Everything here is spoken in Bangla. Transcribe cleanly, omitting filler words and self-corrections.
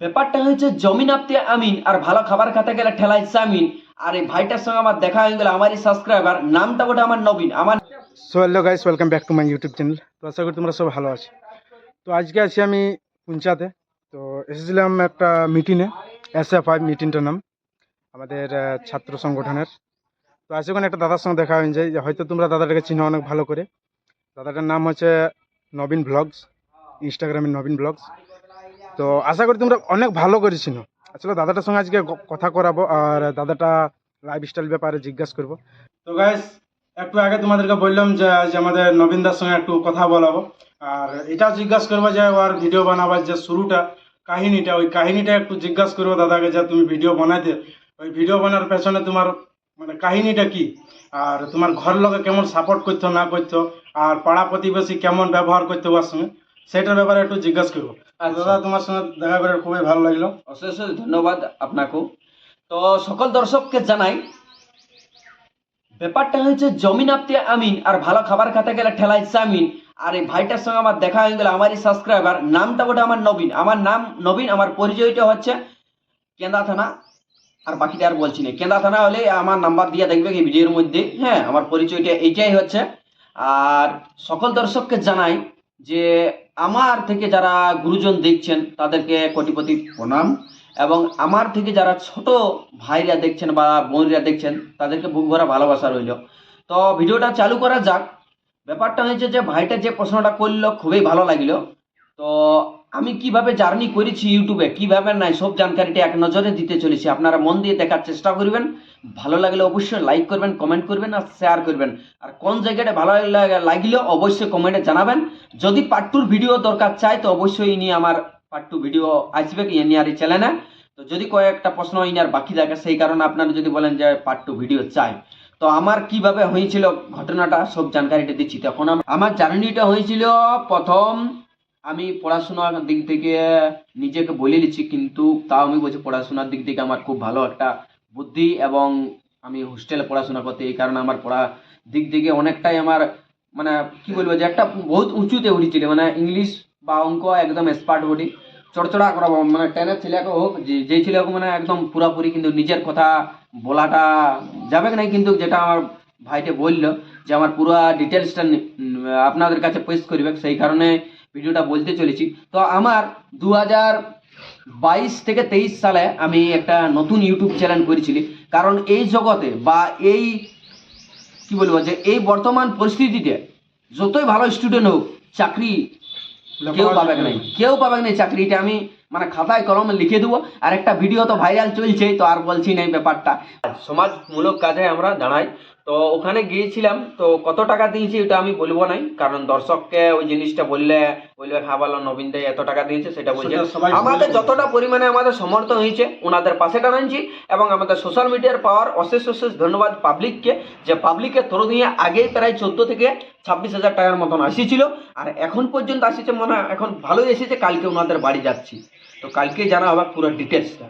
ব্যাপারটা হয়েছে জমি নাপতে আমিন আর ভালো খাবার খেতে গেলে ঠেলায় চামিন। আর এই ভাইটার সঙ্গে আমার দেখা হয়ে গেল, আমারই সাবস্ক্রাইবার, নামটা বটে আমার নবীন। আমার so hello guys, welcome back to my YouTube channel. তো আশা করি তোমরা সব ভালো আছো। তো আজকে আছি আমি পুঞ্চাতে। তো এসেছিলাম একটা মিটিংয়ে, SF5 মিটিংটার নাম আমাদের ছাত্র সংগঠনের। তো আজ ওখানে একটা দাদার সঙ্গে দেখা হয়ে যায়, যে হয়তো তোমরা দাদাটাকে চিনো অনেক ভালো করে। দাদাটার নাম হচ্ছে নবীন ব্লগস, ইনস্টাগ্রামের নবীন ব্লগস। তো আশা করি তোমরা অনেক ভালো করে চিনো। আসলে দাদাটার সঙ্গে আজকে কথা করাবো আর দাদাটা লাইফস্টাইল ব্যাপারে জিজ্ঞাসা করবো। তো গাইস, একটু আগে তোমাদেরকে বললাম যে আজ আমাদের নবীনদার সঙ্গে একটু কথা বলাবো, আর এটাও জিজ্ঞাসা করবো যে ওর ভিডিও বানাবার যে শুরুটা, কাহিনীটা, ওই কাহিনীটা একটু জিজ্ঞাসা করবো দাদাকে, যে তুমি ভিডিও বানাইতে, ওই ভিডিও বানার পেছনে তোমার মানে কাহিনীটা কি, আর তোমার ঘর লোকে কেমন সাপোর্ট করতো না করতো, আর পাড়া প্রতিবেশী কেমন ব্যবহার করতো ওর সঙ্গে, সেটার ব্যাপারে একটু জিজ্ঞাসা করবো। আর দাদা, তোমার সঙ্গে দেখা করে খুবই ভালো লাগলো। অশেষ অশেষ ধন্যবাদ আপনাকেও। তো সকল দর্শককে জানাই, ব্যাপারটা হয়েছে জমি নাপতে আমিন আর ভালো খাবার খেতে গেলে ঠেলায় চামিন। আর এই ভাইটার সঙ্গে আমার দেখা হয়ে গেল, আমারই সাবস্ক্রাইবার, নামটা বটে আমার নবীন। আমার নাম নবীন, আমার পরিচয়টা হচ্ছে কেন্দা থানা। আর বাকিটা আর বলছি না, কেন্দা থানা হলে আমার নাম্বার দিয়ে দেখবে এই ভিডিওর মধ্যে। হ্যাঁ, আমার পরিচয়টা এইটাই হচ্ছে। আর সকল দর্শককে জানাই যে আমার থেকে যারা গুরুজন দেখছেন তাদেরকে কোটিপতি প্রণাম, এবং আমার থেকে যারা ছোট ভাইরা দেখছেন বা বোনরা দেখছেন তাদেরকে বুক ভরা ভালোবাসা রইল। তো ভিডিওটা চালু করা যাক। ব্যাপারটা হয়েছে যে ভাইটা যে প্রশ্নটা করলো খুবই ভালো লাগলো। তো আমি কিভাবে জার্নি করেছি ইউটিউবে, কিভাবে নাই, সব জানকারিটা এক নজরে দিতে চলেছি। আপনারা মন দিয়ে দেখার চেষ্টা করবেন। ভালো লাগলে অবশ্যই লাইক করবেন, কমেন্ট করবেন আর শেয়ার করবেন। আর কোন জায়গাটা ভালো লাগলো অবশ্যই কমেন্টে জানাবেন। যদি পার্ট টুর ভিডিও দরকার চাই তো অবশ্যই নিয়ে আমার পার্ট টু ভিডিও আসবে নিয়ে আর এই চ্যানেলে। তো যদি কয়েকটা প্রশ্ন ইনার বাকি থাকে, সেই কারণে আপনারা যদি বলেন যে পার্ট টু ভিডিও চাই, তো আমার কিভাবে হয়েছিল ঘটনাটা সব জানকারিটা দিচ্ছি। তখন আমার জার্নিটা হয়েছিল, প্রথম আমি পড়াশোনার দিক থেকে নিজেকে বলে নিচ্ছি, কিন্তু তাও আমি বলছি পড়াশোনার দিক থেকে আমার খুব ভালো একটা বুদ্ধি, এবং আমি হোস্টেলে পড়াশোনা করতে, এই কারণে আমার পড়া দিক থেকে অনেকটাই আমার মানে কি বলবো যে একটা বহুত উঁচুতে উঠেছিল। মানে ইংলিশ বা অঙ্ক একদম এক্সপার্ট বডি, চড়চড়া করাবো মানে টেনের ছেলেকে হোক, যেই ছেলে হোক, মানে একদম পুরাপুরি। কিন্তু নিজের কথা বলাটা যাবে না, কিন্তু যেটা আমার ভাইটে বললো যে আমার পুরো ডিটেলসটা আপনাদের কাছে পেশ করবে, সেই কারণে ভিডিওটা বলতে চলেছি। তো আমার 2022 থেকে 23 সালে আমি একটা নতুন ইউটিউব চ্যানেল করেছিলি। কারণ এই জগতে বা এই কি বলবো যে এই বর্তমান পরিস্থিতিতে যতই ভালো স্টুডেন্ট হোক, চাকরি কেউ পাবে না, কেউ পাবে না চাকরিটা। আমি মানে খাতায় কলমে লিখে দেবো। আর একটা ভিডিও তো ভাইরাল চলছেই, তো আর বলছি না এই ব্যাপারটা। সমাজমূলক কাজে আমরা দাঁড়াই। তো ওখানে গিয়েছিলাম, তো কত টাকা দিয়েছি ওটা আমি বলবো নাই, কারণ দর্শককে ওই জিনিসটা বললে বলবে হ্যাঁ ভালো নবীন দাই এত টাকা দিয়েছে, সেটা বলছে। আমাদের যতটা পরিমাণে আমাদের সমর্থন হয়েছে ওনাদের পাশে টানাচ্ছি, এবং আমাদের সোশ্যাল মিডিয়ার পাওয়ার অশেষ অশেষ ধন্যবাদ পাবলিককে, যে পাবলিকের থ্রু দিয়ে আগেই প্রায় 14 থেকে 26,000 টাকার মতন আসিছিল। আর এখন পর্যন্ত আসিছে, মনে হয় এখন ভালোই এসেছে। কালকে ওনাদের বাড়ি যাচ্ছি, তো কালকে জানা হবে পুরো ডিটেলসটা।